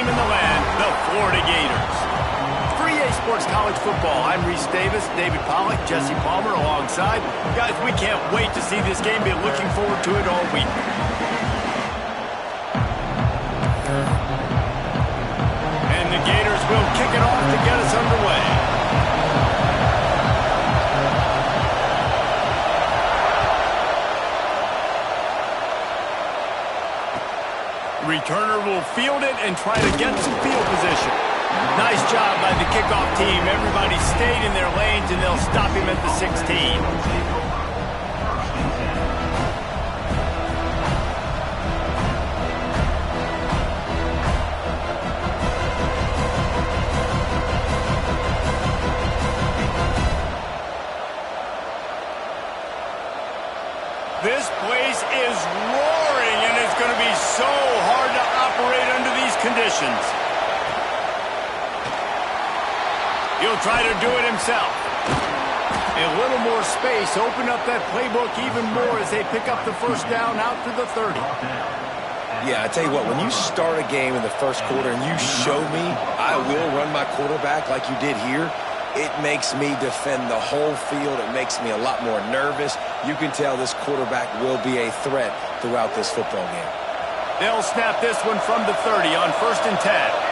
team in the land, the Florida Gators. For EA Sports College Football, I'm Reese Davis, David Pollack, Jesse Palmer alongside. Guys, we can't wait to see this game. Been looking forward to it all week. And the Gators will kick it off to get us underway. Returner will field it and try to get some field position. Nice job by the kickoff team. Everybody stayed in their lanes, and they'll stop him at the 16. This place is roaring, and it's going to be so hard to operate under these conditions. He'll try to do it himself. A little more space, open up that playbook even more as they pick up the first down out to the 30. Yeah, I tell you what, when you start a game in the first quarter and you show me I will run my quarterback like you did here, it makes me defend the whole field. It makes me a lot more nervous. You can tell this quarterback will be a threat throughout this football game. They'll snap this one from the 30 on 1st and 10.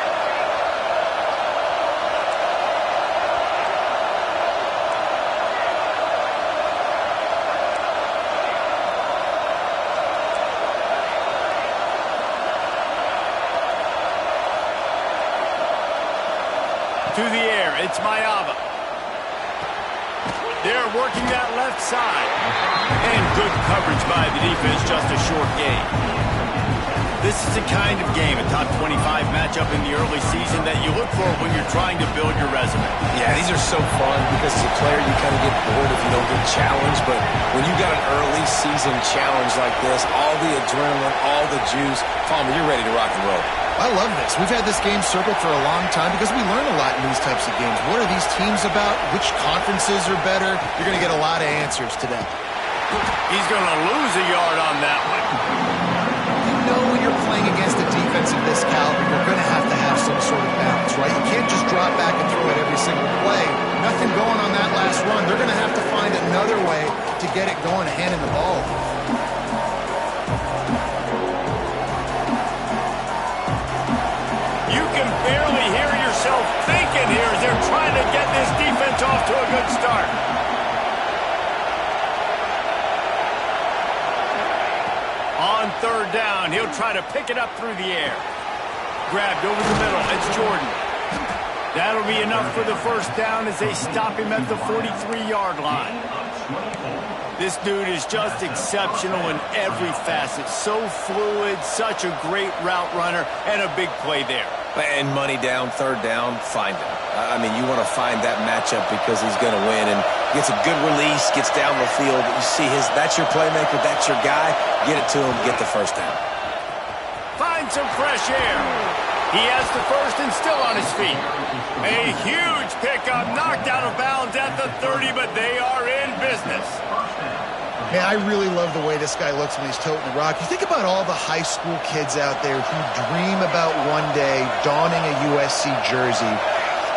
To the air, it's Mayava. They're working that left side. And good coverage by the defense, just a short gain. This is the kind of game, a top 25 matchup in the early season, that you look for when you're trying to build your resume. Yeah, these are so fun because as a player you kind of get bored if you don't get challenged. But when you got an early season challenge like this, all the adrenaline, all the juice, Palmer, you're ready to rock and roll. I love this. We've had this game circled for a long time because we learn a lot in these types of games. What are these teams about? Which conferences are better? You're going to get a lot of answers today. He's going to lose a yard on that one. You know when you're playing against a defense of this caliber, you're going to have some sort of balance, right? You can't just drop back and throw it every single play. Nothing going on that last run. They're going to have to find another way to get it going, handing the ball. Barely hear yourself thinking here as they're trying to get this defense off to a good start. On 3rd down, he'll try to pick it up through the air. Grabbed over the middle, it's Jordan. That'll be enough for the first down as they stop him at the 43-yard line. This dude is just exceptional in every facet. So fluid, such a great route runner, and a big play there. And money down, 3rd down, find him. I mean, you want to find that matchup because he's going to win. And gets a good release, gets down the field. You see that's your playmaker, that's your guy. Get it to him, get the first down. Find some fresh air. He has the first and still on his feet. A huge pickup, knocked out of bounds at the 30, but they are in business. Man, I really love the way this guy looks when he's toting the rock. You think about all the high school kids out there who dream about one day donning a USC jersey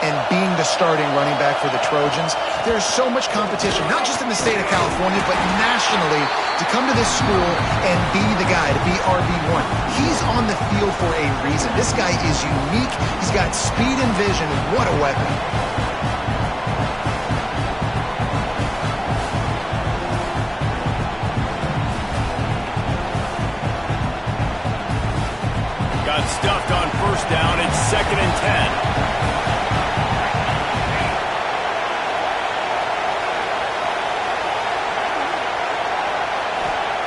and being the starting running back for the Trojans. There's so much competition, not just in the state of California, but nationally, to come to this school and be the guy, to be RB1. He's on the field for a reason. This guy is unique. He's got speed and vision. What a weapon. Got stuffed on 1st down. It's 2nd and 10.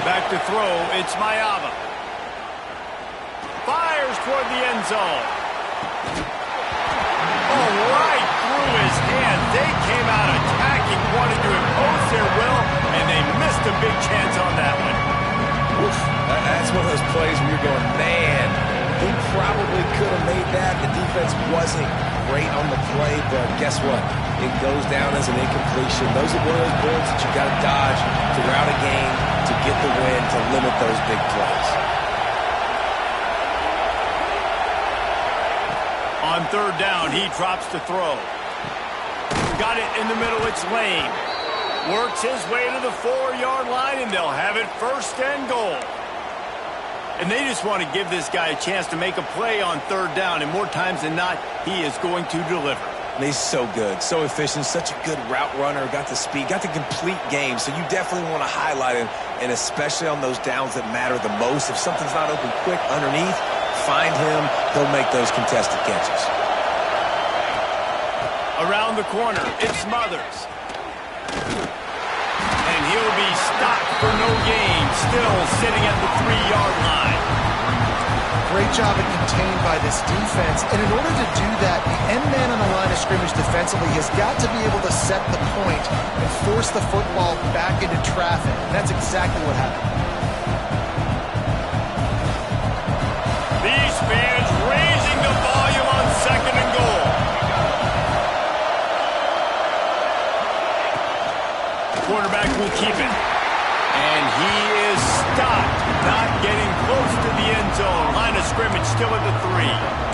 Back to throw, it's Mayava. Fires toward the end zone. Oh, right through his hand. They came out attacking, wanted to impose their will, and they missed a big chance on that one. Oof. That's one of those plays where you're going, man, he probably could have made that. The defense wasn't great on the play, but guess what? It goes down as an incompletion. Those are one of those bullets that you got to dodge throughout a game to get the win, to limit those big plays. third down, he drops to throw. Got it in the middle, it's Lane. Works his way to the 4-yard line, and they'll have it first and goal. And they just want to give this guy a chance to make a play on third down, and more times than not, he is going to deliver. And he's so good, so efficient, such a good route runner, got the speed, got the complete game. So you definitely want to highlight him, and especially on those downs that matter the most. If something's not open quick underneath, find him. He'll make those contested catches. Around the corner, it's Smothers. And he'll be stopped for no gain, still sitting at the 3-yard line. Great job at contained by this defense. And in order to do that, the end man on the line of scrimmage defensively has got to be able to set the point and force the football back into traffic. And that's exactly what happened. These fans raising the volume on second and goal. Quarterback will keep it. And he is stopped, not getting close to the end zone. Line of scrimmage still at the 3.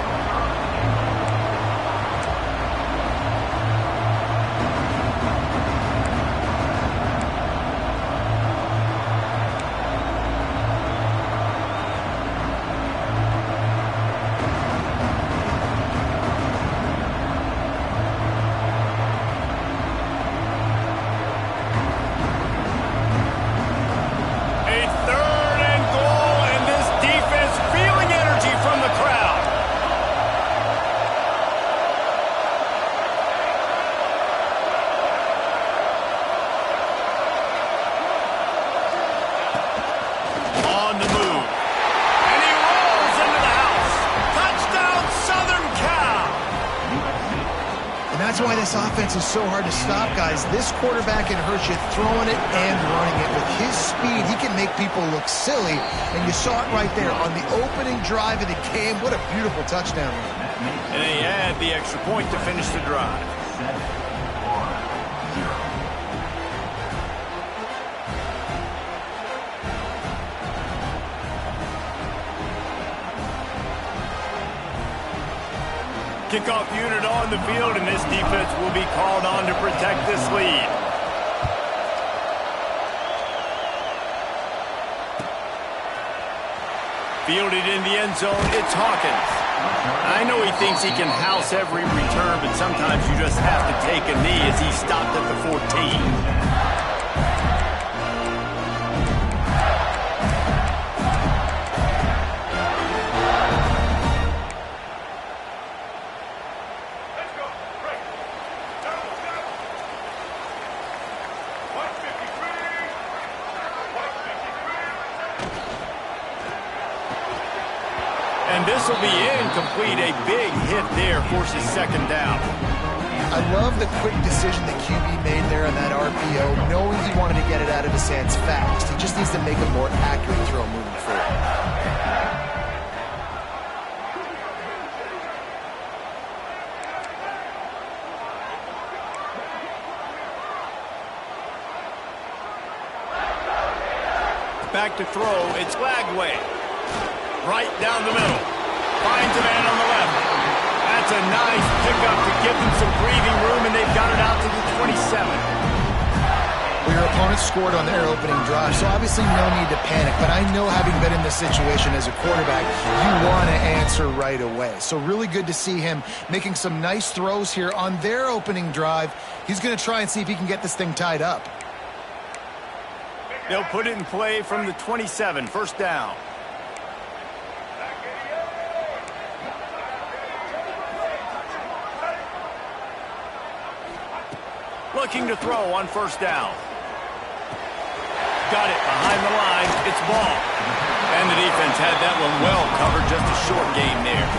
That's why this offense is so hard to stop, guys. This quarterback can hurt you throwing it and running it. With his speed, he can make people look silly. And you saw it right there on the opening drive of the game. What a beautiful touchdown. And they add the extra point to finish the drive. Kickoff unit on the field, and this defense will be called on to protect this lead. Fielded in the end zone, it's Hawkins. I know he thinks he can house every return, but sometimes you just have to take a knee as he stopped at the 14. And this will be incomplete. A big hit there forces second down. I love the quick decision the QB made there on that RPO, knowing he wanted to get it out of his hands fast. He just needs to make a more accurate throw moving forward. Back to throw, it's Lagway. Right down the middle. Finds a man on the left. That's a nice pickup to give them some breathing room, and they've got it out to the 27. Well, your opponent scored on their opening drive, so obviously no need to panic. But I know, having been in this situation as a quarterback, you want to answer right away. So really good to see him making some nice throws here on their opening drive. He's going to try and see if he can get this thing tied up. They'll put it in play from the 27, first down. Looking to throw on first down. Got it behind the line. It's ball. And the defense had that one well covered. Just a short game there.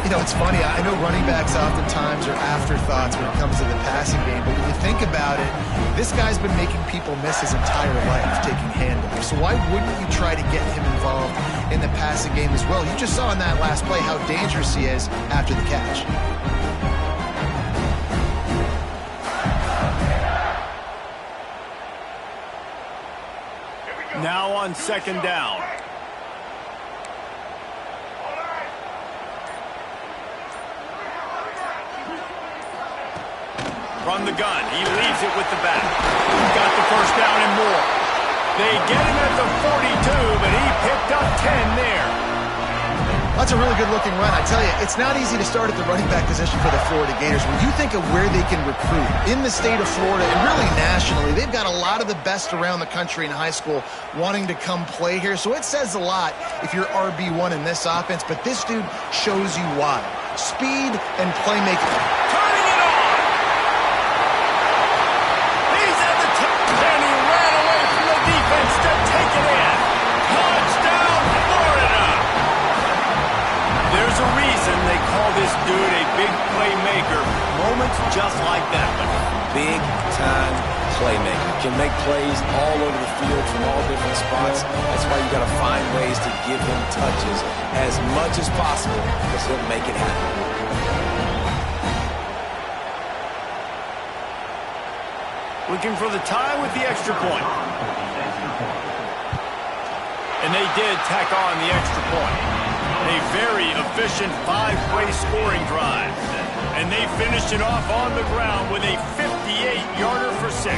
You know, it's funny. I know running backs oftentimes are afterthoughts when it comes to the passing game. But when you think about it, this guy's been making people miss his entire life taking handoffs. So why wouldn't you try to get him involved in the passing game as well? You just saw in that last play how dangerous he is after the catch. Now on second down. From the gun, he leaves it with the back. Got the first down and more. They get him at the 42, but he picked up 10 there. That's a really good-looking run. I tell you, it's not easy to start at the running back position for the Florida Gators. When you think of where they can recruit in the state of Florida and really nationally, they've got a lot of the best around the country in high school wanting to come play here. So it says a lot if you're RB1 in this offense, but this dude shows you why. Speed and playmaking. Turning it on! He's at the top, and he ran away from the defense to take it in. Touchdown, Florida! There's a reason they call this dude a big playmaker. Moments just like that one. Big-time playmaker. Can make plays all over the field from all different spots. That's why you got to find ways to give him touches as much as possible because he'll make it happen. Looking for the tie with the extra point. And they did tack on the extra point. A very efficient five-way scoring drive. And they finished it off on the ground with a 58-yarder for 6.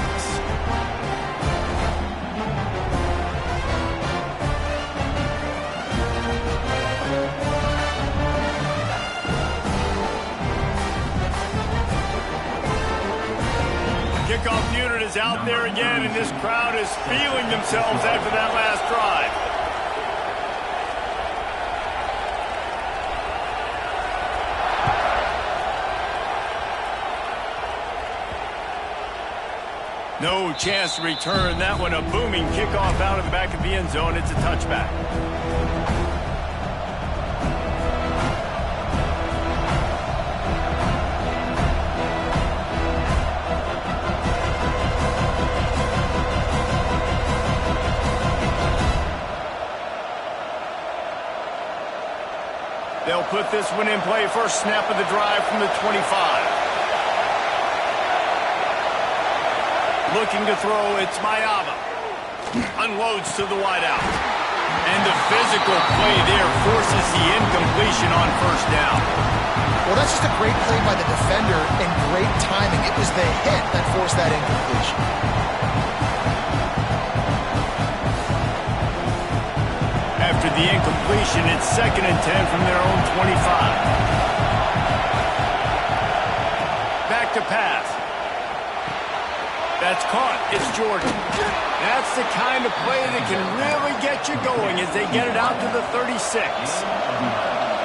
Kickoff unit is out there again, and this crowd is feeling themselves after that last drive. No chance to return that one. A booming kickoff out of the back of the end zone. It's a touchback. They'll put this one in play. First snap of the drive from the 25. Looking to throw, it's Mayava. Unloads to the wideout. And the physical play there forces the incompletion on first down. Well, that's just a great play by the defender and great timing. It was the hit that forced that incompletion. After the incompletion, it's 2nd and 10 from their own 25. Back to pass. That's caught. It's Jordan. That's the kind of play that can really get you going as they get it out to the 36.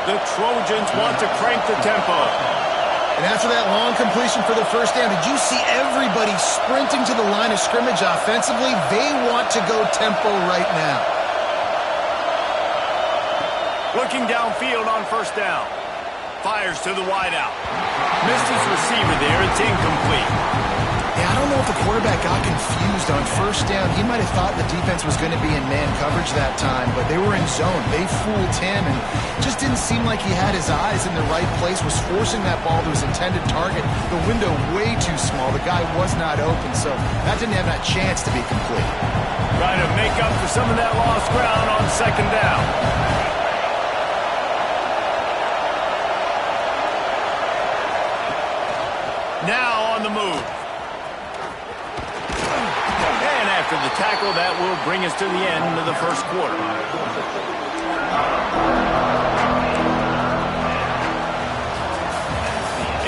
The Trojans want to crank the tempo. And after that long completion for the first down, did you see everybody sprinting to the line of scrimmage offensively? They want to go tempo right now. Looking downfield on first down. Fires to the wideout. Missed his receiver there. It's incomplete. Yeah, I don't know if the quarterback got confused on first down. He might have thought the defense was going to be in man coverage that time, but they were in zone. They fooled him, and just didn't seem like he had his eyes in the right place, was forcing that ball to his intended target. The window way too small. The guy was not open, so that didn't have that chance to be complete. Trying to make up for some of that lost ground on second down. Now on the move. And after the tackle, that will bring us to the end of the first quarter.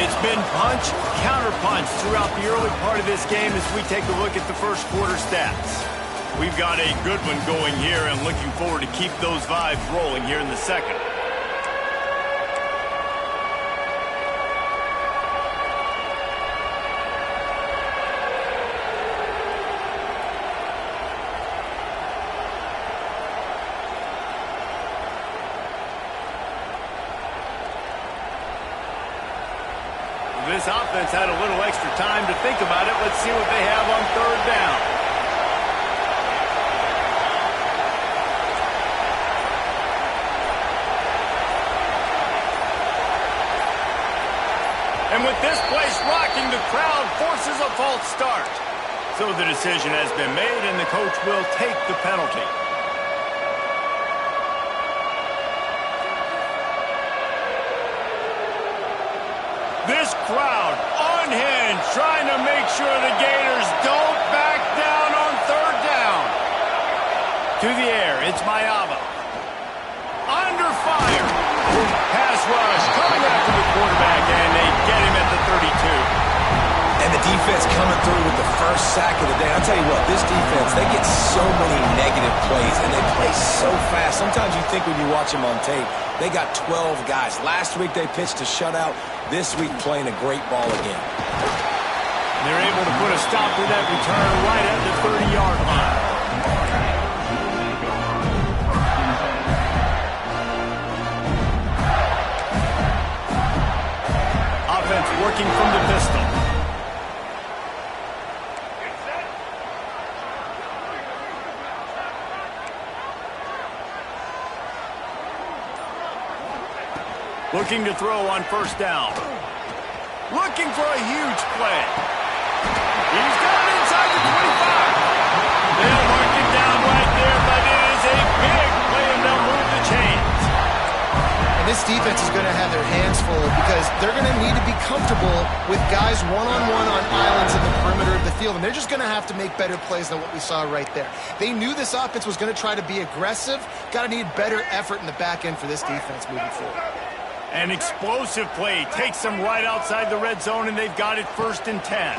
It's been punch, counter-punch throughout the early part of this game as we take a look at the first quarter stats. We've got a good one going here and looking forward to keep those vibes rolling here in the second. This offense had a little extra time to think about it. Let's see what they have on third down. And with this place rocking, the crowd forces a false start. So the decision has been made, and the coach will take the penalty. This crowd unhinged, trying to make sure the Gators don't back down on third down. To the air, it's Mayava. Under fire. Pass rush coming after the quarterback, and they get him at the 32. And the defense coming through with the first sack of the day. I'll tell you what, this defense, they get so many negative plays, and they play so fast. Sometimes you think when you watch them on tape, they got 12 guys. Last week they pitched a shutout. This week playing a great ball again. They're able to put a stop to that return right at the 30-yard line. Offense working from the pistol. Looking to throw on first down. Looking for a huge play. He's got it inside the 25. They'll mark it down right there, but it is a big play, and they'll move the chains. And this defense is going to have their hands full because they're going to need to be comfortable with guys one-on-one on islands in the perimeter of the field, and they're just going to have to make better plays than what we saw right there. They knew this offense was going to try to be aggressive. Got to need better effort in the back end for this defense moving forward. An explosive play takes them right outside the red zone, and they've got it 1st and 10.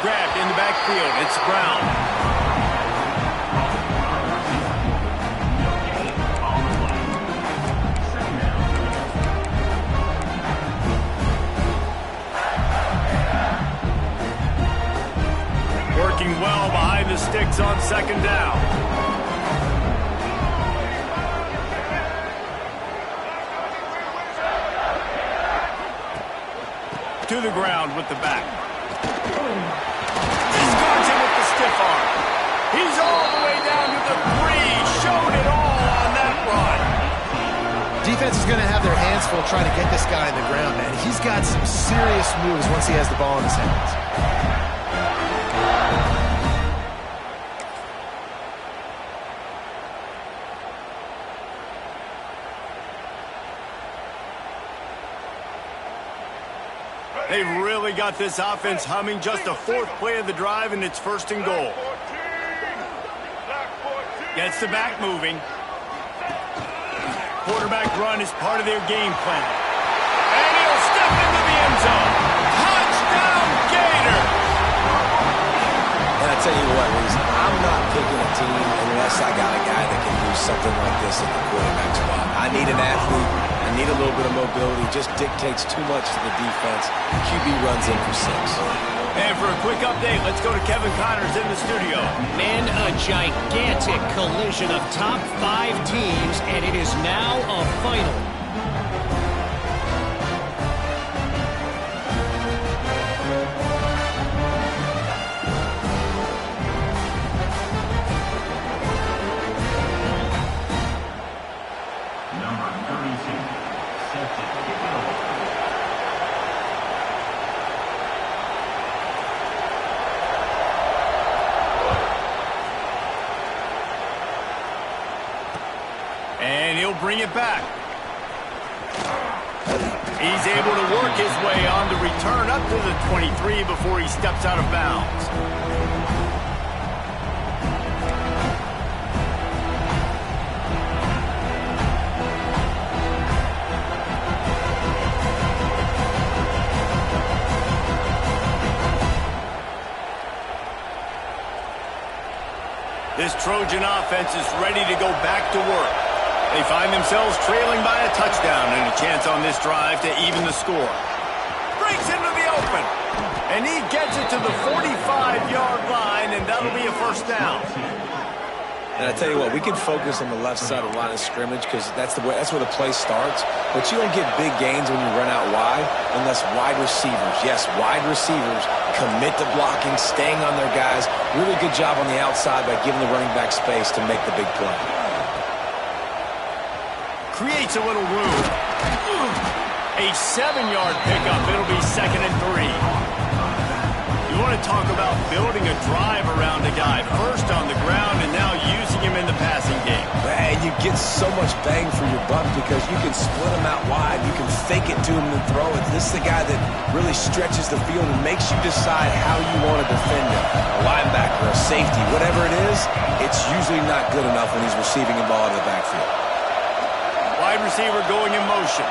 Grabbed in the backfield. It's Brown. Working well behind the sticks on 2nd down. To the ground with the back. Discards him with the stiff arm. He's all the way down to the 3. Showed it all on that run. Defense is going to have their hands full trying to get this guy in the ground, man. He's got some serious moves once he has the ball in his hands. They've really got this offense humming. Just a 4th play of the drive, and it's 1st and goal. Gets the back moving. Quarterback run is part of their game plan. And he'll step into the end zone. Touchdown, Gators! And I tell you what, Reese, I'm not picking a team unless I got a guy that can do something like this at the quarterback spot. I need an athlete. I need a little bit of mobility. Just dictates too much to the defense. QB runs in for 6. And for a quick update, let's go to Kevin Connors in the studio. Men, a gigantic collision of top 5 teams, and it is now a final. And he'll bring it back. He's able to work his way on the return up to the 23 before he steps out of bounds. This Trojan offense is ready to go back to work. They find themselves trailing by a touchdown and a chance on this drive to even the score. Breaks into the open, and he gets it to the 45-yard line, and that'll be a 1st down. And I tell you what, we can focus on the left side of the line of scrimmage because that's where the play starts. But you don't get big gains when you run out wide unless wide receivers, yes, wide receivers, commit to blocking, staying on their guys. Really good job on the outside by giving the running back space to make the big play. Creates a little room. A 7-yard pickup. It'll be 2nd and 3. You want to talk about building a drive around a guy. First on the ground and now using him in the passing game. And you get so much much bang for your buck because you can split them out wide. You can fake it to him and throw it. This is the guy that really stretches the field and makes you decide how you want to defend him. A linebacker, a safety, whatever it is, it's usually not good enough when he's receiving a ball in the backfield. Wide receiver going in motion.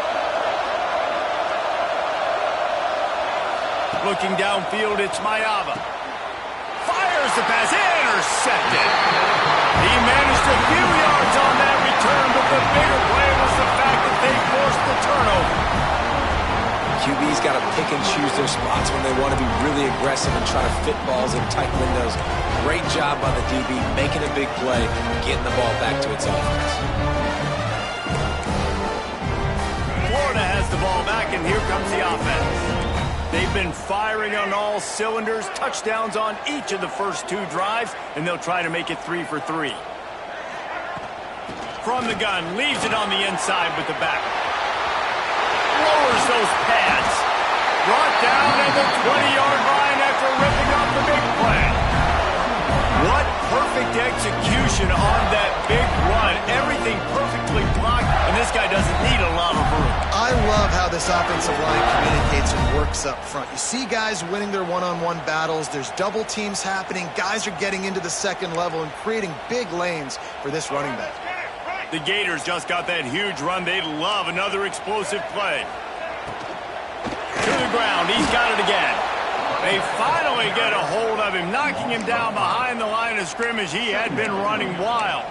Looking downfield, it's Mayava. Fires the pass, intercepted. He managed a few yards on that return, but the bigger play was the fact that they forced the turnover. QB's got to pick and choose their spots when they want to be really aggressive and try to fit balls in tight windows. Great job by the DB, making a big play, getting the ball back to its offense. Florida has the ball back, and here comes the offense. They've been firing on all cylinders, touchdowns on each of the first 2 drives, and they'll try to make it 3 for 3. From the gun, leaves it on the inside with the back. Lowers those pads. Brought down at the 20-yard line after ripping up the big play. What perfect execution on that big run. Everything perfectly blocked, and this guy doesn't need a lot of room. I love how this offensive line communicates and works up front. You see guys winning their one-on-one battles. There's double teams happening. Guys are getting into the second level and creating big lanes for this running back. The Gators just got that huge run. They'd love another explosive play. To the ground. He's got it again. They finally get a hold of him, knocking him down behind the line of scrimmage. He had been running wild.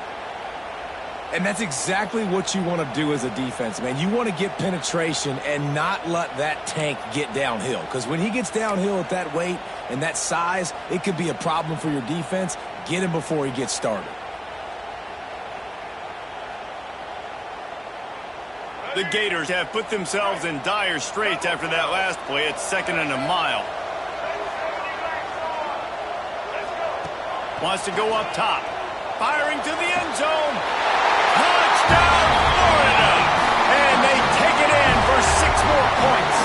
And that's exactly what you want to do as a defense, man. You want to get penetration and not let that tank get downhill. Because when he gets downhill at that weight and that size, it could be a problem for your defense. Get him before he gets started. The Gators have put themselves in dire straits after that last play. It's 2nd and a mile. Wants to go up top. Firing to the end zone. Touchdown, Florida! And they take it in for 6 more points.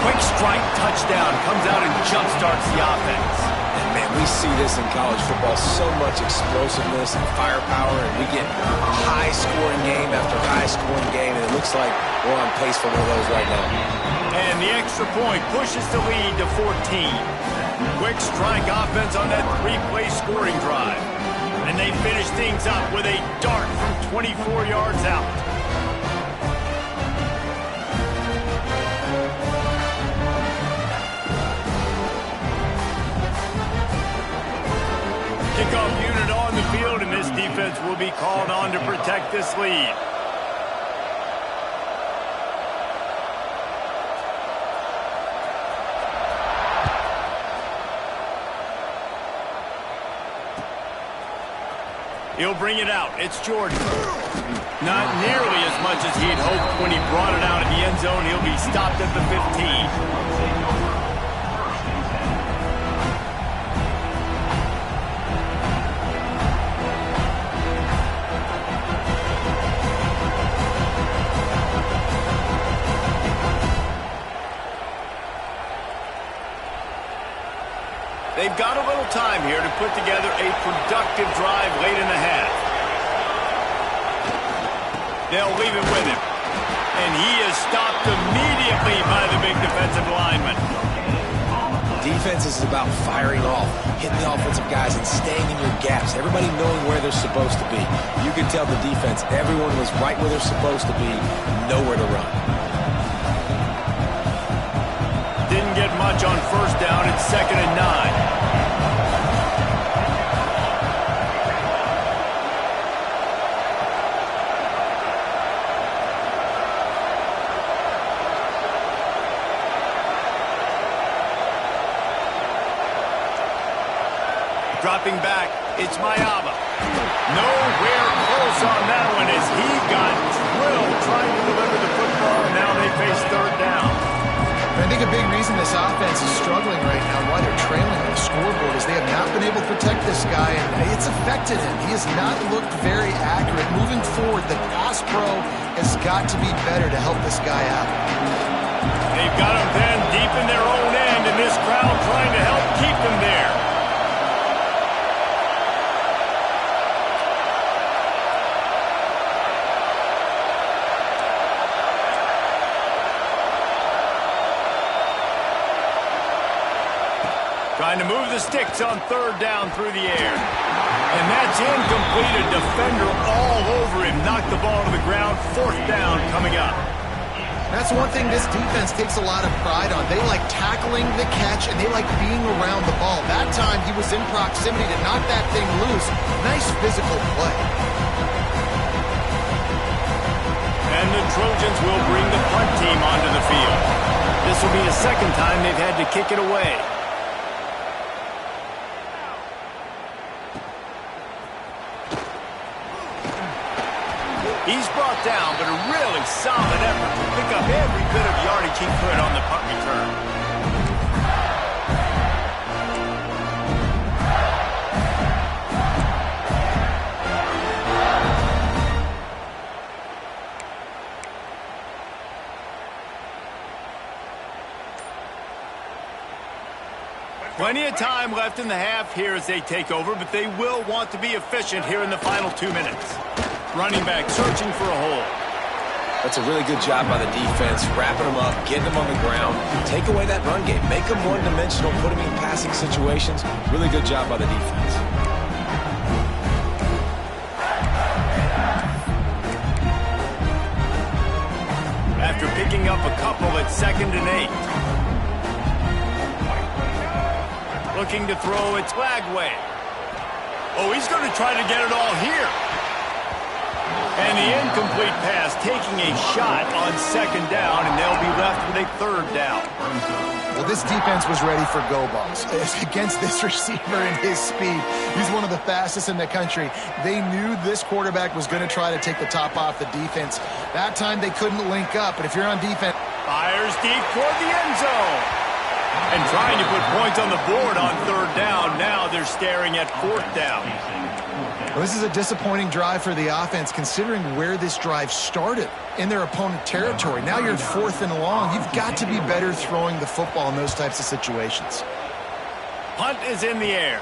Quick strike touchdown comes out and jumpstarts the offense. And, man, we see this in college football, so much explosiveness and firepower, and we get high-scoring game after high-scoring game, and it looks like we're on pace for one of those right now. And the extra point pushes the lead to 14. Quick strike offense on that 3-play scoring drive. And they finish things up with a dart from 24 yards out. Kickoff unit on the field, and this defense will be called on to protect this lead. He'll bring it out. It's Jordan. Not nearly as much as he'd hoped when he brought it out of the end zone. He'll be stopped at the 15. They've got a little time here to put together a productive drive late in the half. They'll leave it with him. And he is stopped immediately by the big defensive lineman. Defense is about firing off, hitting the offensive guys, and staying in your gaps. Everybody knowing where they're supposed to be. You can tell the defense, everyone was right where they're supposed to be, nowhere to run. Didn't get much on first down. It's 2nd and 9. Dropping back, it's Mayava. Nowhere close on that one as he got drilled trying to deliver the football, and now they face 3rd down. I think a big reason this offense is struggling right now, why they're trailing on the scoreboard, is they have not been able to protect this guy, and it's affected him. He has not looked very accurate. Moving forward, the pass pro has got to be better to help this guy out. They've got him then deep in their own end, and this crowd trying to help keep them there. trying to move the sticks on third down through the air. And that's incomplete. A defender all over him. Knocked the ball to the ground. Fourth down coming up. That's one thing this defense takes a lot of pride on. They like tackling the catch, and they like being around the ball. That time, he was in proximity to knock that thing loose. Nice physical play. And the Trojans will bring the punt team onto the field. This will be the second time they've had to kick it away. He's brought down, but a really solid effort to pick up every bit of yardage he could on the punt return. Plenty of time left in the half here as they take over, but they will want to be efficient here in the final 2 minutes. Running back searching for a hole. That's a really good job by the defense, wrapping them up, getting them on the ground. Take away that run game. Make them one-dimensional, put them in passing situations. Really good job by the defense. After picking up a couple at 2nd and 8. Looking to throw it Lagway. Oh, he's going to try to get it all here. And the incomplete pass taking a shot on 2nd down, and they'll be left with a 3rd down. Well, this defense was ready for go balls. Against this receiver and his speed, he's one of the fastest in the country. They knew this quarterback was going to try to take the top off the defense. That time they couldn't link up, but if you're on defense... Fires deep toward the end zone. And trying to put points on the board on 3rd down. Now they're staring at 4th down. Well, this is a disappointing drive for the offense, considering where this drive started in their opponent territory. Now you're 4th and long. You've got to be better throwing the football in those types of situations. Punt is in the air.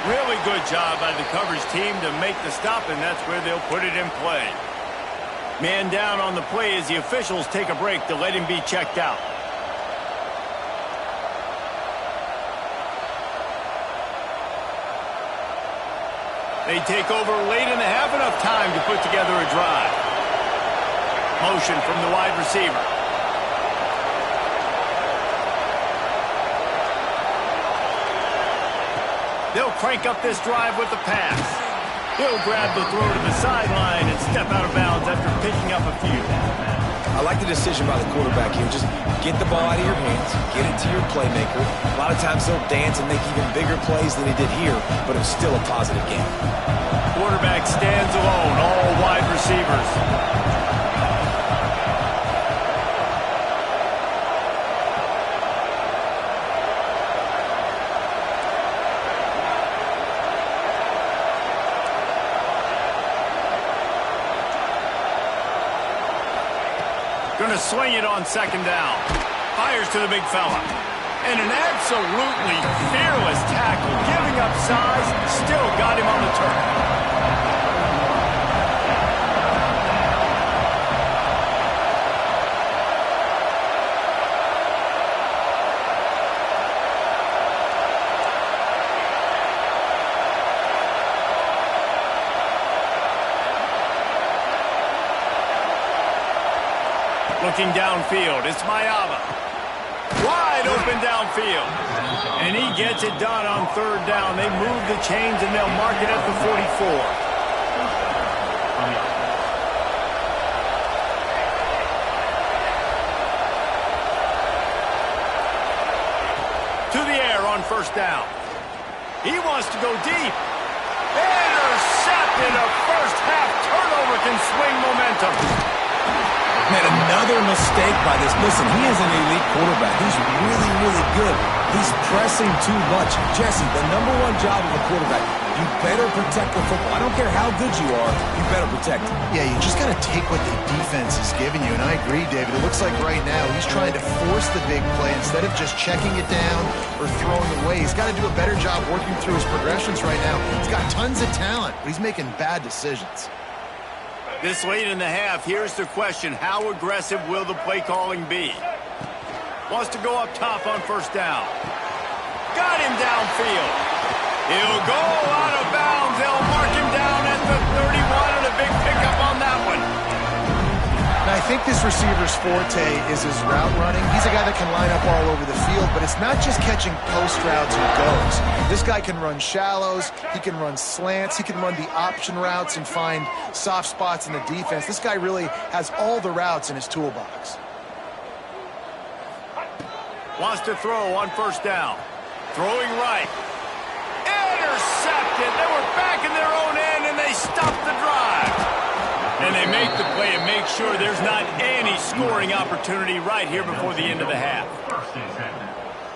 Really good job by the coverage team to make the stop, and that's where they'll put it in play. Man down on the play as the officials take a break to let him be checked out. They take over late in the half, enough time to put together a drive. Motion from the wide receiver. They'll crank up this drive with the pass. He'll grab the throw to the sideline and step out of bounds after picking up a few. I like the decision by the quarterback here. Just get the ball out of your hands, get it to your playmaker. A lot of times they'll dance and make even bigger plays than he did here, but it's still a positive game. Quarterback stands alone, all wide receivers. Going to swing it on 2nd down. Fires to the big fella. And an absolutely fearless tackle. Giving up size, still got him on the turf. Looking downfield, it's Mayava. Wide open downfield. And he gets it done on 3rd down. They move the chains and they'll mark it at the 44. To the air on 1st down. He wants to go deep. Intercepted. A first half turnover can swing momentum. Man, another mistake by this. Listen, he is an elite quarterback. He's really, really good. He's pressing too much. Jesse, the #1 job of a quarterback, you better protect the football. I don't care how good you are, you better protect it. Yeah, you just got to take what the defense is giving you, and I agree, David. It looks like right now he's trying to force the big play instead of just checking it down or throwing it away. He's got to do a better job working through his progressions right now. He's got tons of talent, but he's making bad decisions. This late in the half, here's the question. How aggressive will the play calling be? Wants to go up top on 1st down. got him downfield. He'll go out of bounds. They'll mark him down at the 31, and a big pickup on that one. Now, I think this receiver's forte is his route running. He's a guy that can line up all over the field, but it's not just catching post routes and goes. This guy can run shallows, he can run slants, he can run the option routes and find soft spots in the defense. This guy really has all the routes in his toolbox. Wants to throw on first down. Throwing right. Intercepted. They were back in their own end, and they stopped the drive. And they make the play and make sure there's not any scoring opportunity right here before the end of the half.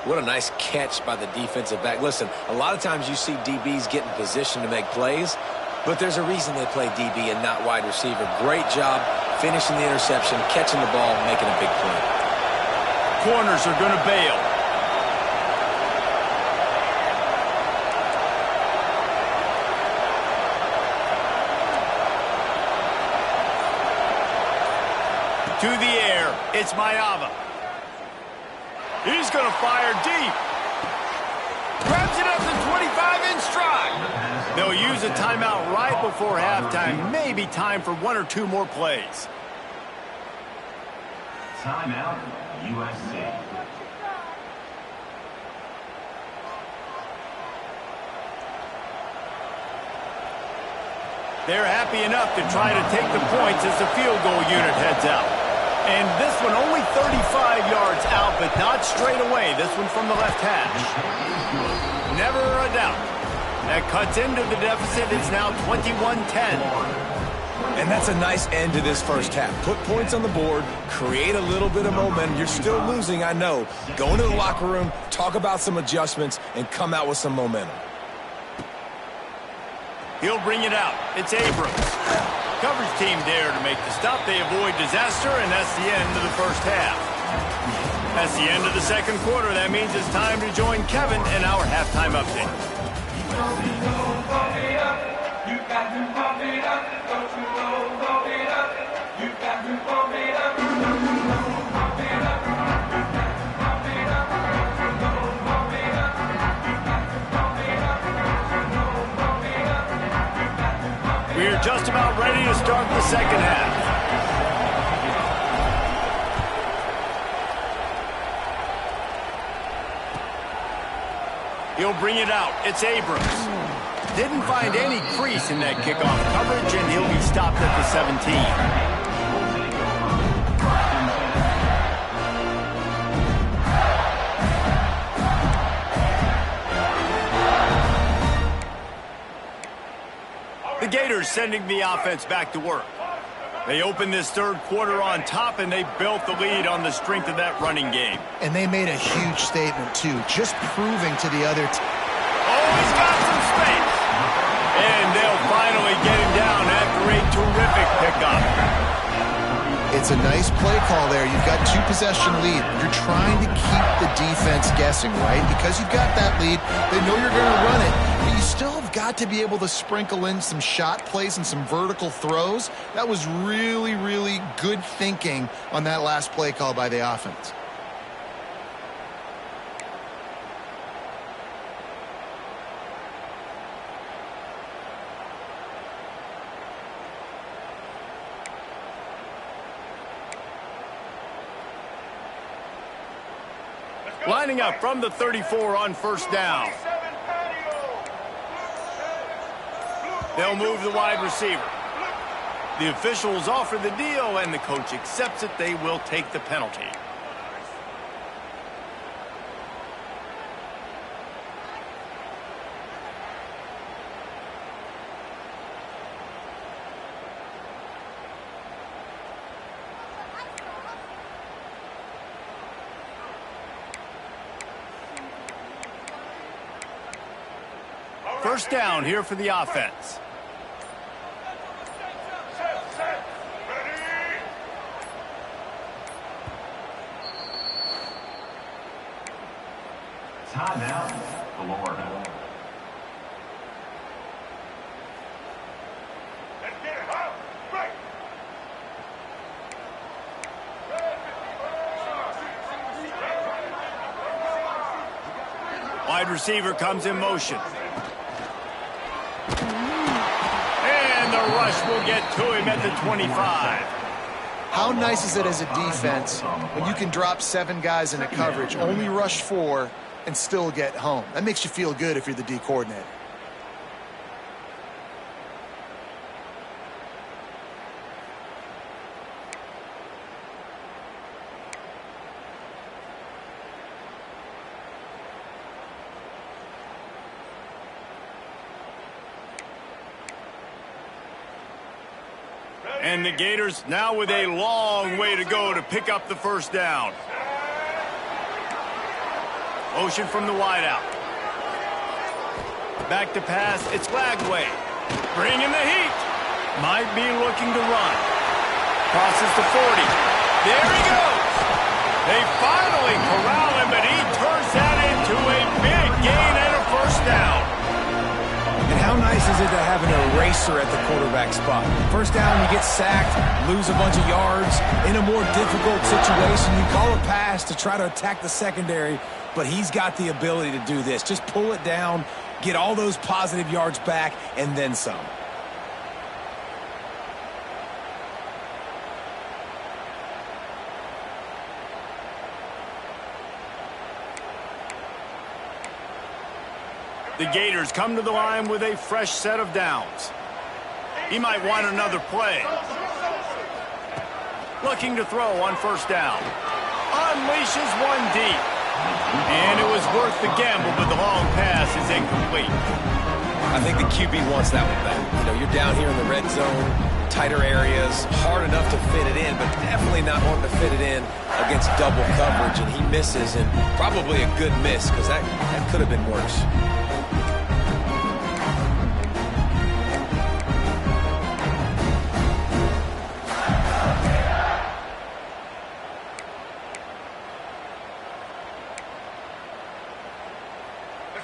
What a nice catch by the defensive back. Listen, a lot of times you see DBs get in position to make plays, but there's a reason they play DB and not wide receiver. Great job finishing the interception, catching the ball, making a big play. Corners are going to bail. To the air, it's Mayava. He's going to fire deep. Grabs it up to 25 in stride. They'll use a timeout right before halftime. Maybe time for one or two more plays. Timeout, USC. They're happy enough to try to take the points as the field goal unit heads out. And this one only 35 yards out, but not straight away. This one from the left hash. Never a doubt. That cuts into the deficit. It's now 21-10. And that's a nice end to this first half. Put points on the board, create a little bit of momentum. You're still losing, I know. Go into the locker room, talk about some adjustments, and come out with some momentum. He'll bring it out. It's Abrams. Coverage team there to make the stop. They avoid disaster, and that's the end of the first half. That's the end of the second quarter. That means it's time to join Kevin in our halftime update. We're just about ready to start the second half. He'll bring it out. It's Abrams. Didn't find any crease in that kickoff coverage, and he'll be stopped at the 17. The Gators sending the offense back to work. They opened this third quarter on top, and they built the lead on the strength of that running game. And they made a huge statement, too, just proving to the other team. Oh, he's got some space. And they'll finally get him down after a terrific pickup. It's a nice play call there. You've got two-possession lead. You're trying to keep the defense guessing, right? Because you've got that lead, they know you're going to run it, but you still have got to be able to sprinkle in some shot plays and some vertical throws. That was really, really good thinking on that last play call by the offense. Lining up from the 34 on first down. They'll move the wide receiver. The officials offer the deal, and the coach accepts it. They will take the penalty. First down here for the offense. Timeout, Florida. Wide wide receiver comes in motion. And the rush will get to him at the 25. How nice is it as a defense when you can drop 7 guys into coverage, only rush 4, and still get home? That makes you feel good if you're the D coordinator. And the Gators now with a long way to go to pick up the first down. Motion from the wideout. Back to pass, it's Lagway. Bringing the heat. Might be looking to run. Crosses the 40. There he goes. They finally corral him, but he turns that into a big gain and a first down. And how nice is it to have an eraser at the quarterback spot? First down, you get sacked, lose a bunch of yards. In a more difficult situation, you call a pass to try to attack the secondary, but he's got the ability to do this. Just pull it down, get all those positive yards back, and then some. The Gators come to the line with a fresh set of downs. He might want another play. Looking to throw on first down. Unleashes one deep. And it was worth the gamble, but the long pass is incomplete. I think the QB wants that one back. You know, you're down here in the red zone, tighter areas, hard enough to fit it in, but definitely not wanting to fit it in against double coverage, and he misses, and probably a good miss, because that could have been worse.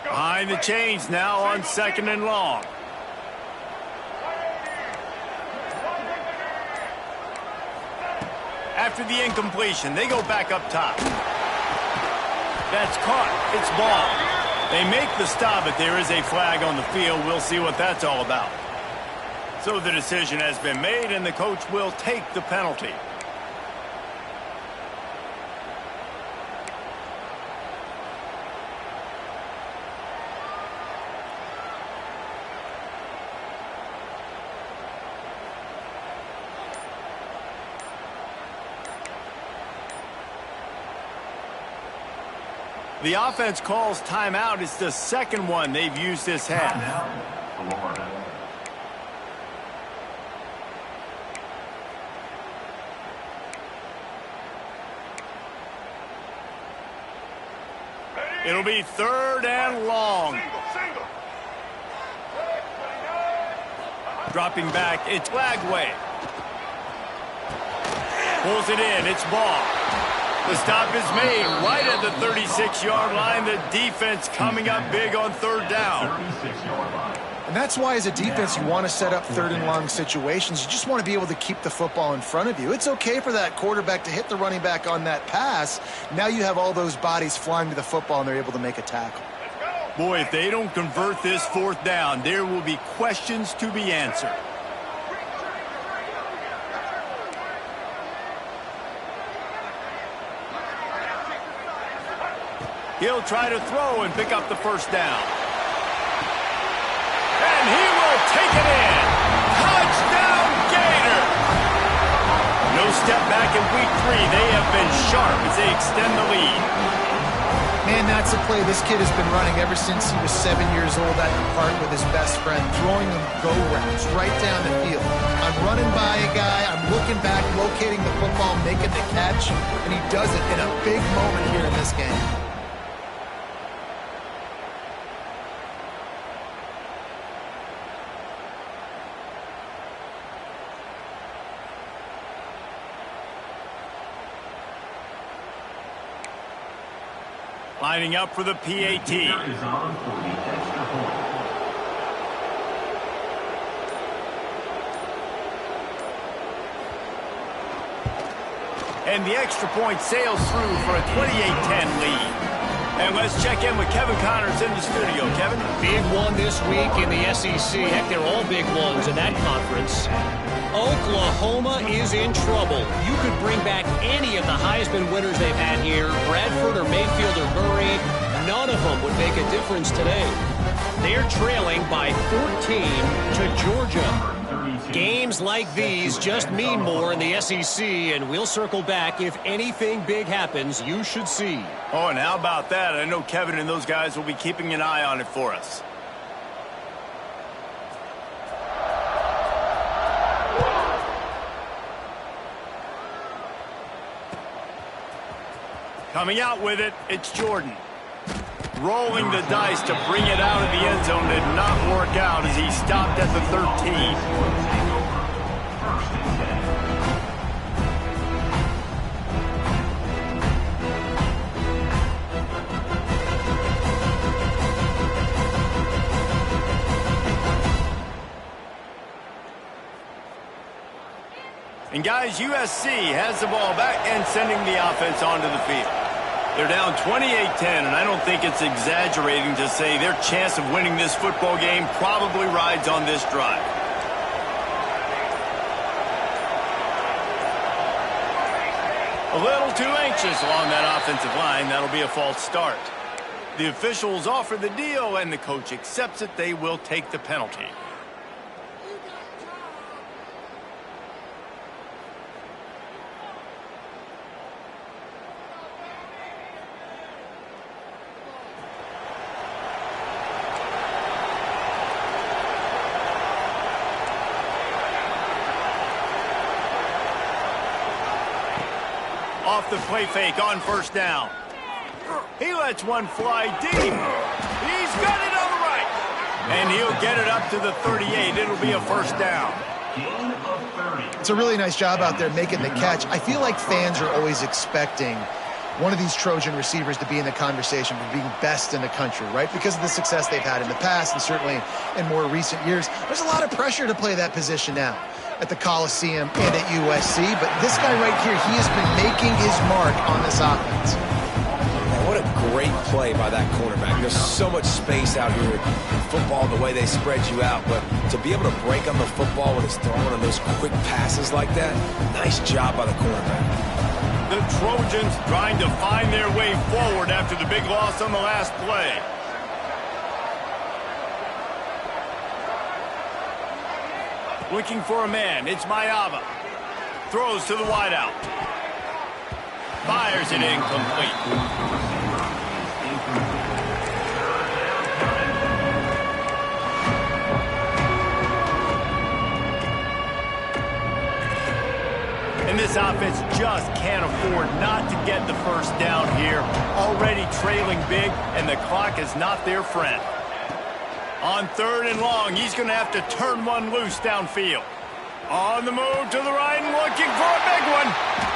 Behind the chains now on 2nd and long. After the incompletion, they go back up top. That's caught. It's ball. They make the stop, but there is a flag on the field. We'll see what that's all about. So the decision has been made, and the coach will take the penalty. The offense calls timeout. It's the second one they've used this half. Timeout, Florida. It'll be 3rd and long. Dropping back, it's Lagway. Pulls it in, it's ball. The stop is made right at the 36-yard line. The defense coming up big on 3rd down. 36-yard line. And that's why, as a defense, you want to set up 3rd and long situations. You just want to be able to keep the football in front of you. It's okay for that quarterback to hit the running back on that pass. Now you have all those bodies flying to the football, and they're able to make a tackle. Boy, if they don't convert this 4th down, there will be questions to be answered. He'll try to throw and pick up the first down. And he will take it in. Touchdown, Gator! No step back in week 3. They have been sharp as they extend the lead. Man, that's a play this kid has been running ever since he was 7 years old at the park with his best friend, throwing them go routes right down the field. I'm running by a guy, I'm looking back, locating the football, making the catch, and he does it in a big moment here in this game. Lining up for the PAT. Is on for the extra point. And the extra point sails through for a 28-10 lead. And let's check in with Kevin Connors in the studio. Kevin? Big one this week in the SEC. Heck, they're all big ones in that conference. Oklahoma is in trouble. You could bring back any of the Heisman winners they've had here, Bradford or Mayfield or Murray. None of them would make a difference today. They're trailing by 14 to Georgia. Games like these just mean more in the SEC, and we'll circle back if anything big happens you should see. Oh, and how about that? I know Kevin and those guys will be keeping an eye on it for us. Coming out with it, it's Jordan. Rolling the dice to bring it out of the end zone did not work out as he stopped at the 13. And guys, USC has the ball back and sending the offense onto the field. They're down 28-10, and I don't think it's exaggerating to say their chance of winning this football game probably rides on this drive. A little too anxious along that offensive line. That'll be a false start. The officials offer the deal, and the coach accepts it. They will take the penalty. Off the play fake on first down. He lets one fly deep. He's got it on the right. And he'll get it up to the 38. It'll be a first down. It's a really nice job out there making the catch. I feel like fans are always expecting one of these Trojan receivers to be in the conversation for being best in the country, right? Because of the success they've had in the past and certainly in more recent years. There's a lot of pressure to play that position now at the Coliseum and at USC, but this guy right here, he has been making his mark on this offense. Man, what a great play by that cornerback. There's so much space out here in football, the way they spread you out, but to be able to break on the football when it's thrown on those quick passes like that, nice job by the cornerback. The Trojans trying to find their way forward after the big loss on the last play. Looking for a man. It's Mayava. Throws to the wideout. Fires it incomplete. And this offense just can't afford not to get the first down here. Already trailing big, and the clock is not their friend. On third and long, he's going to have to turn one loose downfield. On the move to the right and looking for a big one.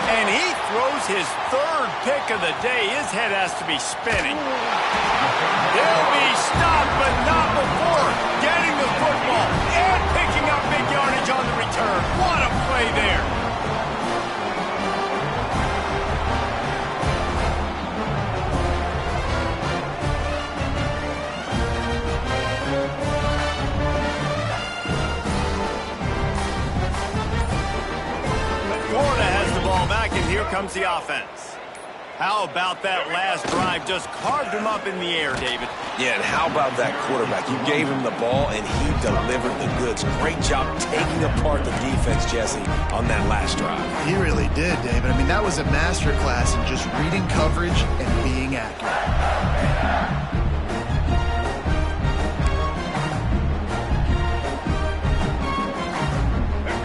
And he throws his third pick of the day. His head has to be spinning. He'll be stopped, but not before getting the football and picking up big yardage on the return. What a play there. Florida has the ball back, and here comes the offense. How about that last drive? Just carved him up in the air, David. Yeah, and how about that quarterback? You gave him the ball, and he delivered the goods. Great job taking apart the defense, Jesse, on that last drive. He really did, David. I mean, that was a masterclass in just reading coverage and being accurate.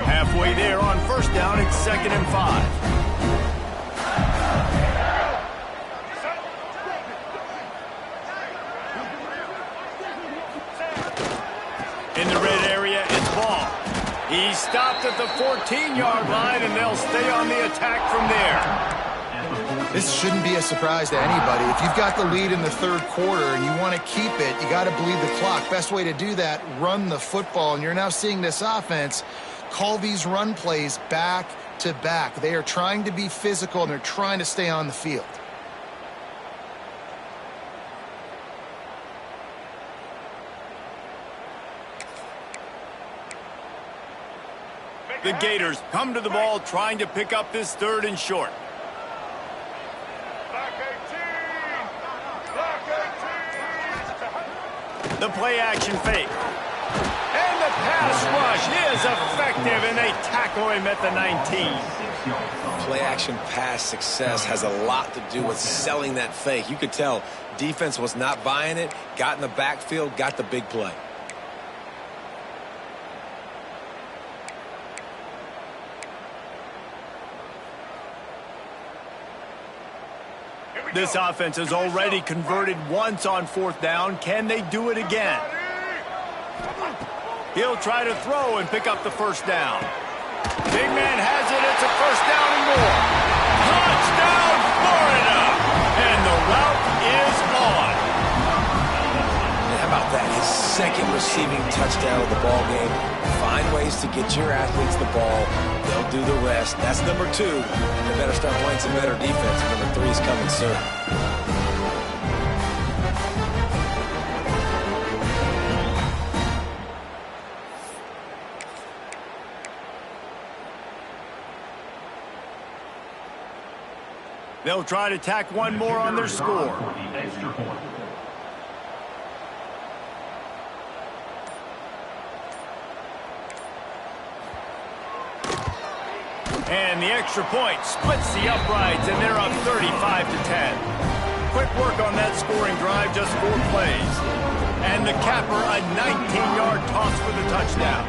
Halfway there on first down, it's 2nd and 5. In the red area, it's Ball. He stopped at the 14-yard line, and they'll stay on the attack from there. This shouldn't be a surprise to anybody. If you've got the lead in the third quarter and you want to keep it, you got to bleed the clock. Best way to do that, run the football. And you're now seeing this offense call these run plays back to back. They are trying to be physical, and they're trying to stay on the field. The Gators come to the ball trying to pick up this 3rd and short. The play action fake. And the pass rush is effective, and they tackle him at the 19. Play action pass success has a lot to do with selling that fake. You could tell defense was not buying it, got in the backfield, got the big play. This offense has already converted once on 4th down. Can they do it again? He'll try to throw and pick up the 1st down. Big man has it. It's a 1st down and more. Touchdown, Florida! And the route is on. And how about that? His 2nd receiving touchdown of the ball game. Find ways to get your athletes the ball. They'll do the rest. That's number 2. They better start playing some better defense. Number 3 is coming soon. They'll try to tack one more on their score. And the extra point splits the uprights, and they're up 35-10. Quick work on that scoring drive, just 4 plays. And the capper, a 19-yard toss for the touchdown.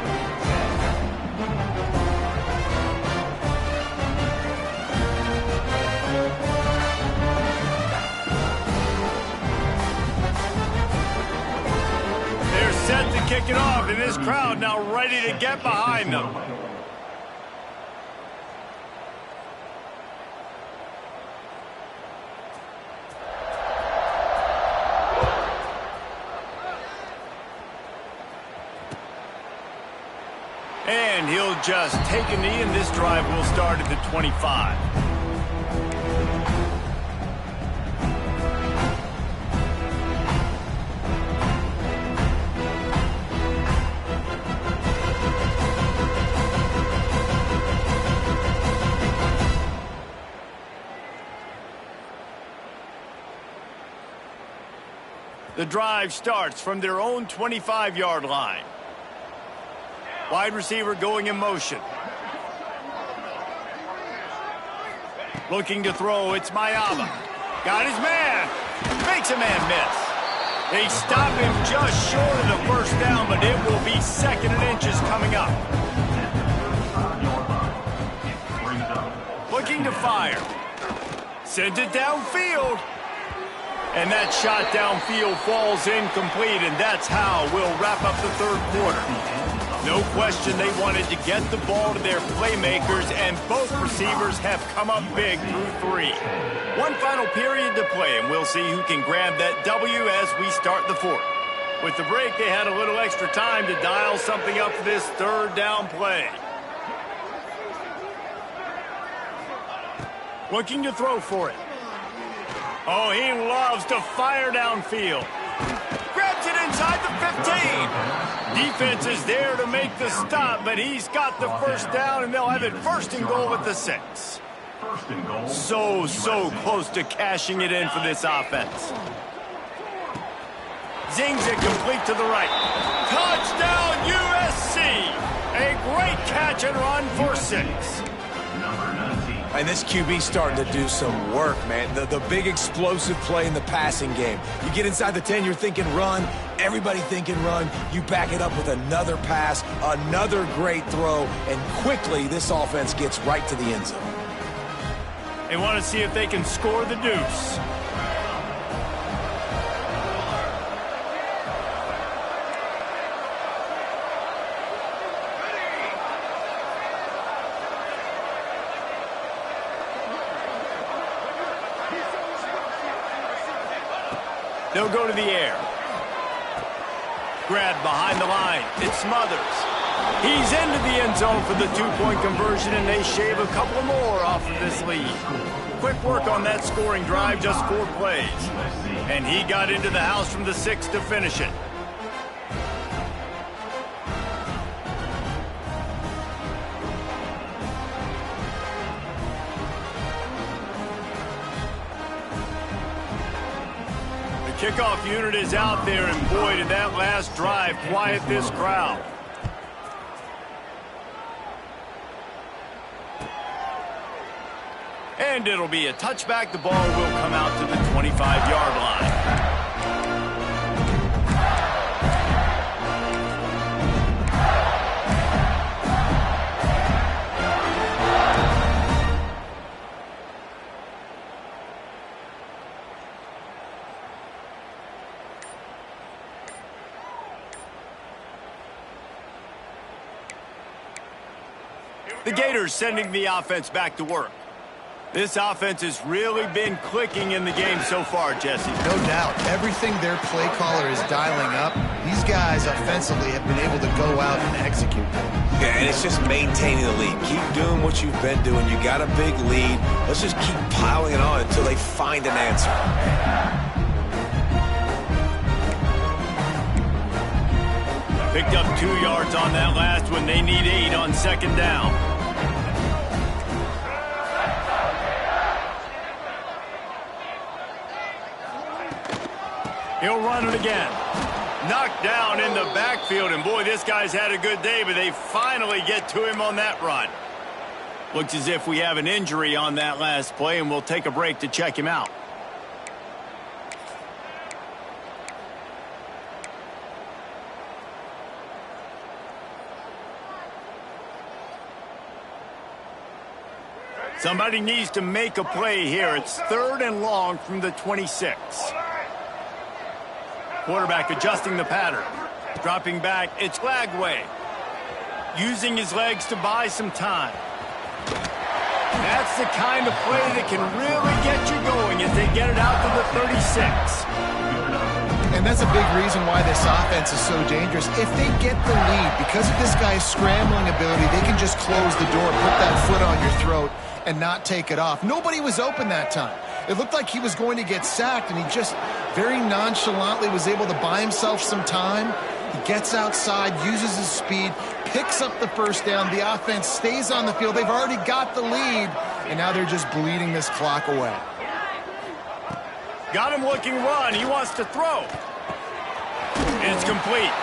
They're set to kick it off, and this crowd now ready to get behind them. And he'll just take a knee, and this drive will start at the 25. The drive starts from their own 25-yard line. Wide receiver going in motion. Looking to throw, it's Mayaba. Got his man. Makes a man miss. They stop him just short of the 1st down, but it will be 2nd and inches coming up. Looking to fire. Sends it downfield. And that shot downfield falls incomplete, and that's how we'll wrap up the 3rd quarter. No question they wanted to get the ball to their playmakers, and both receivers have come up big through 3. One final period to play, and we'll see who can grab that W as we start the 4th. With the break, they had a little extra time to dial something up for this 3rd down play. Looking to throw for it. Oh, he loves to fire downfield. Grabs it inside the 15. Defense is there to make the stop, but he's got the 1st down, and they'll have it 1st and goal at the 6. So close to cashing it in for this offense. Zings it complete to the right. Touchdown, USC! A great catch and run for 6. And this QB starting to do some work, man. The big explosive play in the passing game. You get inside the 10, you're thinking run. Everybody thinking run. You back it up with another pass, another great throw, and quickly this offense gets right to the end zone. They want to see if they can score the deuce. They'll go to the air. Grabbed behind the line. It's Smothers. He's into the end zone for the 2-point conversion, and they shave a couple more off of this lead. Quick work on that scoring drive, just 4 plays. And he got into the house from the 6 to finish it. kickoff unit is out there, and boy, did that last drive quiet this crowd. And it'll be a touchback. The ball will come out to the 25-yard line. The Gators sending the offense back to work. This offense has really been clicking in the game so far, Jesse. No doubt. Everything their play caller is dialing up, these guys offensively have been able to go out and execute. Yeah, and it's just maintaining the lead. Keep doing what you've been doing. You got a big lead. Let's just keep piling it on until they find an answer. Picked up 2 yards on that last one. They need 8 on second down. He'll run it again. Knocked down in the backfield, and boy, this guy's had a good day, but they finally get to him on that run. Looks as if we have an injury on that last play, and we'll take a break to check him out. Somebody needs to make a play here. It's 3rd and long from the 26. Quarterback adjusting the pattern. Dropping back, it's Lagway. Using his legs to buy some time. That's the kind of play that can really get you going as they get it out to the 36. And that's a big reason why this offense is so dangerous. If they get the lead, because of this guy's scrambling ability, they can just close the door, put that foot on your throat, and not take it off. Nobody was open that time. It looked like he was going to get sacked, and he just very nonchalantly was able to buy himself some time. He gets outside, uses his speed, picks up the first down. The offense stays on the field. They've already got the lead, and now they're just bleeding this clock away. Got him looking run. He wants to throw. It's complete.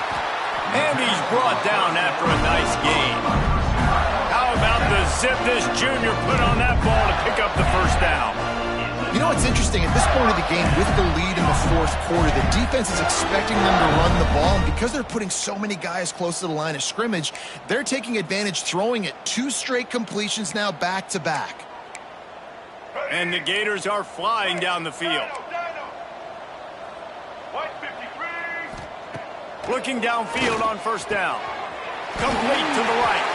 And he's brought down after a nice gain. How about the zip this junior put on that ball to pick up the first down? You know what's interesting? At this point of the game, with the lead in the 4th quarter, the defense is expecting them to run the ball, and because they're putting so many guys close to the line of scrimmage, they're taking advantage, throwing it 2 straight completions now back-to-back. And the Gators are flying down the field. Looking downfield on first down. Complete to the right.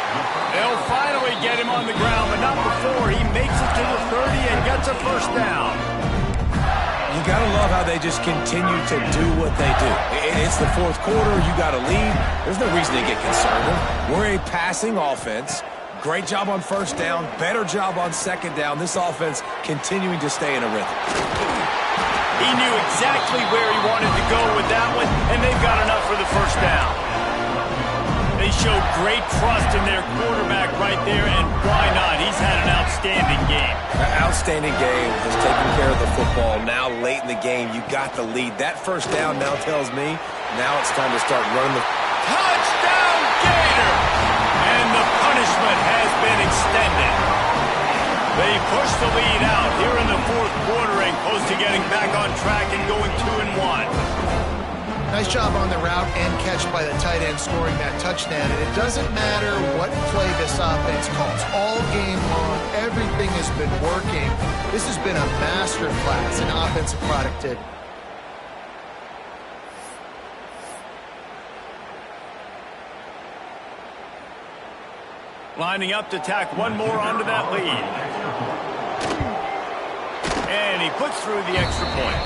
They'll finally get him on the ground, but not before he makes it to the 30 and gets a first down. You got to love how they just continue to do what they do. It's the 4th quarter. You got a lead. There's no reason to get conservative. We're a passing offense. Great job on first down. Better job on second down. This offense continuing to stay in a rhythm. He knew exactly where he wanted to go with that one, and they've got enough for the first down. They showed great trust in their quarterback right there, and why not? He's had an outstanding game. Outstanding game. Has taken care of the football. Now late in the game, you got the lead. That first down now tells me now it's time to start running the... Touchdown, Gator! And the punishment has been extended. They push the lead out here in the 4th quarter and close to getting back on track and going 2-1. Nice job on the route and catch by the tight end scoring that touchdown. And it doesn't matter what play this offense calls. All game long, everything has been working. This has been a master class in offensive productivity. Lining up to tack one more onto that lead. And he puts through the extra point.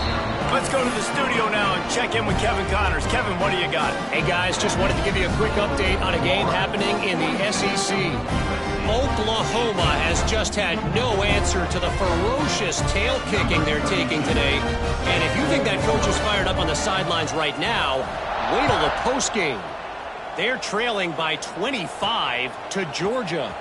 Let's go to the studio now and check in with Kevin Connors. Kevin, what do you got? Hey, guys, just wanted to give you a quick update on a game happening in the SEC. Oklahoma has just had no answer to the ferocious tail kicking they're taking today. And if you think that coach is fired up on the sidelines right now, wait till the postgame. They're trailing by 25 to Georgia.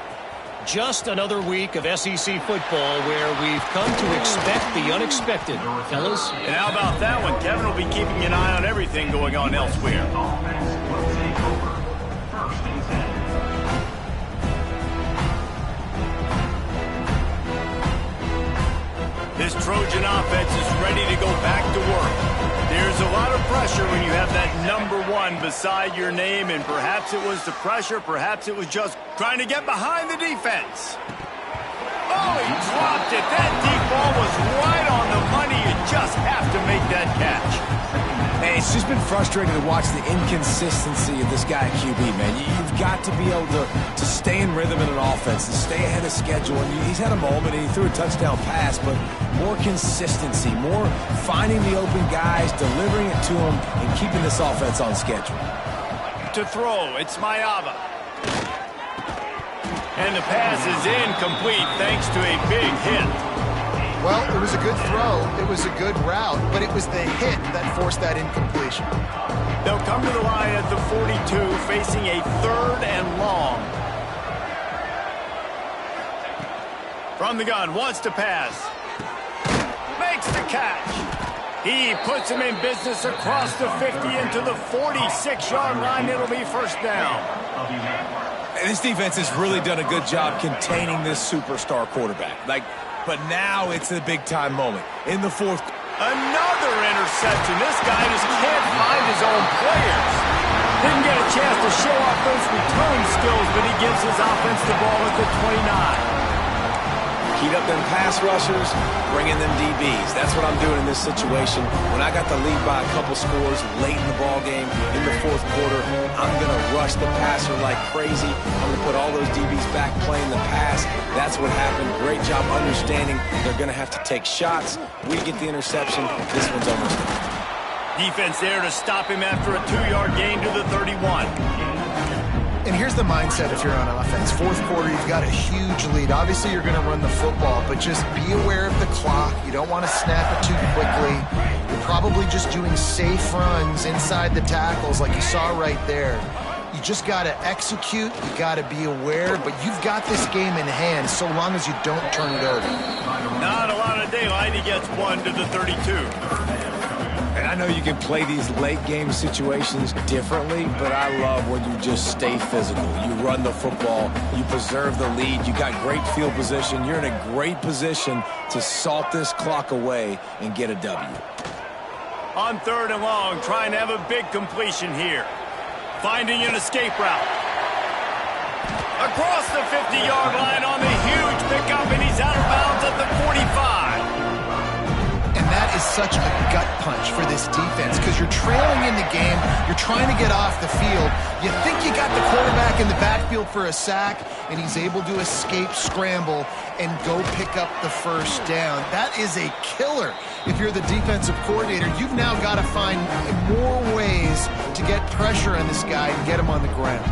Just another week of SEC football where we've come to expect the unexpected, fellas. And how about that one? Kevin will be keeping an eye on everything going on elsewhere. Offense will take over. First and 10. This Trojan offense is ready to go back to work. There's a lot of pressure when you have that number 1 beside your name, and perhaps it was the pressure, perhaps it was just trying to get behind the defense. Oh, he dropped it. That deep ball was right on the money. You just have to make that catch. Hey, it's just been frustrating to watch the inconsistency of this guy at QB, man. You've got to be able to stay in rhythm in an offense and stay ahead of schedule. And he's had a moment, and he threw a touchdown pass, but more consistency, more finding the open guys, delivering it to them, and keeping this offense on schedule. To throw, it's Mayava. And the pass is incomplete thanks to a big hit. Well, it was a good throw. It was a good route, but it was the hit that forced that incompletion. They'll come to the line at the 42, facing a 3rd and long. From the gun, wants to pass. Makes the catch. He puts him in business across the 50 into the 46-yard line. It'll be first down. And this defense has really done a good job containing this superstar quarterback. But now it's a big-time moment. In the 4th. Another interception. This guy just can't find his own players. Didn't get a chance to show off those return skills, but he gives his offense the ball at the 29. Heat up them pass rushers, bring in them DBs. That's what I'm doing in this situation. When I got the lead by a couple scores late in the ball game, in the 4th quarter, I'm going to rush the passer like crazy. I'm going to put all those DBs back playing the pass. That's what happened. Great job understanding they're going to have to take shots. We get the interception. This one's almost done. Defense there to stop him after a 2-yard gain to the 31. And here's the mindset if you're on offense. 4th quarter, you've got a huge lead. Obviously, you're going to run the football, but just be aware of the clock. You don't want to snap it too quickly. You're probably just doing safe runs inside the tackles like you saw right there. You just got to execute. You got to be aware, but you've got this game in hand so long as you don't turn it over. Not a lot of daylight. He gets 1 to the 32. And I know you can play these late-game situations differently, but I love when you just stay physical. You run the football. You preserve the lead. You got great field position. You're in a great position to salt this clock away and get a W. On 3rd and long, trying to have a big completion here. Finding an escape route. Across the 50-yard line on the huge pickup, and he's out of bounds at the 45. And that is such a gut punch for this defense because you're trailing in the game. You're trying to get off the field. You think you got the quarterback in the backfield for a sack, and he's able to escape, scramble, and go pick up the first down. That is a killer. If you're the defensive coordinator, you've now got to find more ways to get pressure on this guy and get him on the ground.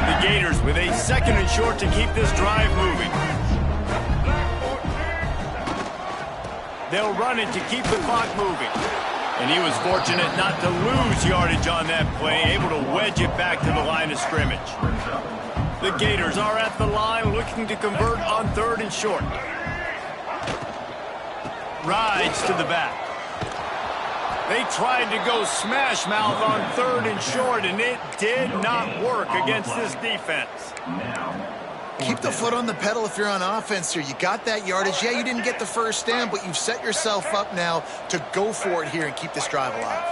The Gators with a 2nd and short to keep this drive moving. They'll run it to keep the clock moving. And he was fortunate not to lose yardage on that play, able to wedge it back to the line of scrimmage. The Gators are at the line looking to convert on 3rd and short. Rides to the back. They tried to go smash mouth on 3rd and short, and it did not work against this defense. Keep the foot on the pedal if you're on offense here. You got that yardage. Yeah, you didn't get the first down, but you've set yourself up now to go for it here and keep this drive alive.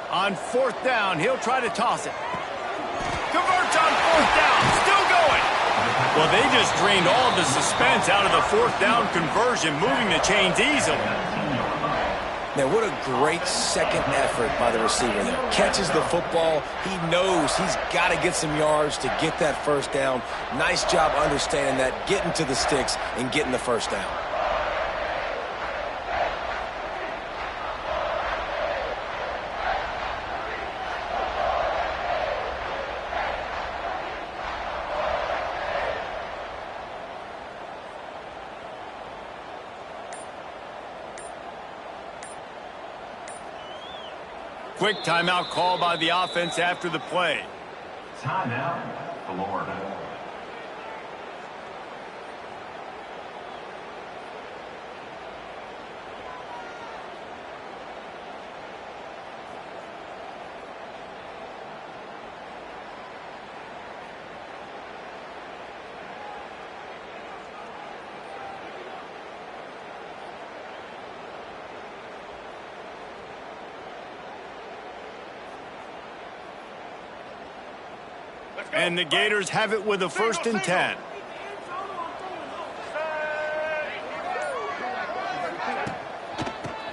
On 4th down, he'll try to toss it. Converts on 4th down, still going. Well, they just drained all of the suspense out of the 4th down conversion, moving the chains easily. Now, what a great second effort by the receiver there. Catches the football. He knows he's got to get some yards to get that first down. Nice job understanding that, getting to the sticks and getting the first down. Quick timeout call by the offense after the play. Timeout, Florida. And the Gators have it with a 1st and 10.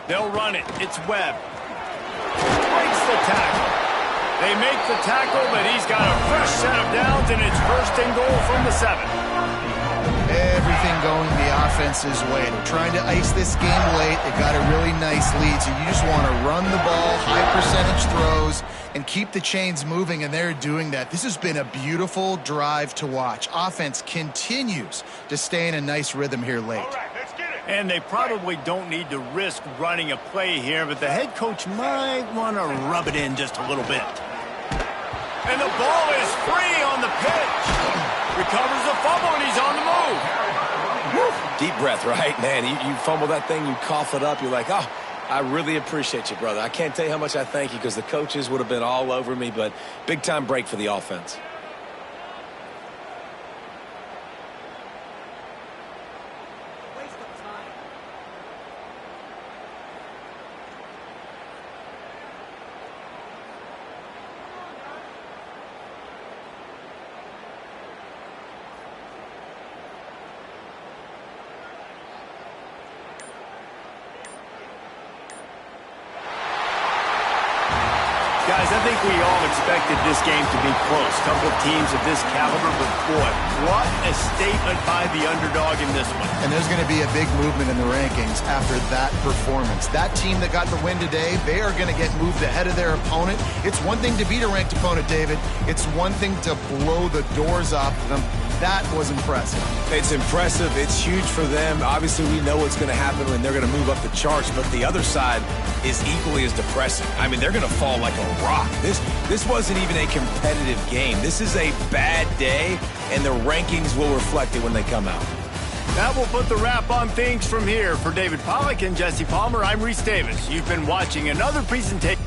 They'll run it. It's Webb. Breaks the tackle. They make the tackle, but he's got a fresh set of downs, and it's 1st and goal from the 7. Everything going the offense's way. They're trying to ice this game late. They got a really nice lead, so you just want to run the ball, high percentage throws, and keep the chains moving, and they're doing that. This has been a beautiful drive to watch. Offense continues to stay in a nice rhythm here late. And they probably don't need to risk running a play here, but the head coach might want to rub it in just a little bit. And the ball is free on the pitch. Recovers the fumble, and he's on the move. Woo. Deep breath, right? Man, you fumble that thing, you cough it up, you're like, oh, I really appreciate you, brother. I can't tell you how much I thank you because the coaches would have been all over me, but big-time break for the offense. Guys, I think we all expected this game to be close. Couple of teams of this caliber, but boy, what a statement by the underdog in this one. And there's going to be a big movement in the rankings after that performance. That team that got the win today, they are going to get moved ahead of their opponent. It's one thing to beat a ranked opponent, David. It's one thing to blow the doors off them. That was impressive. It's impressive. It's huge for them. Obviously, we know what's going to happen when they're going to move up the charts, but the other side is equally as depressing. I mean, they're going to fall like a rock. This wasn't even a competitive game. This is a bad day, and the rankings will reflect it when they come out. That will put the wrap on things from here. For David Pollack and Jesse Palmer, I'm Reese Davis. You've been watching another presentation.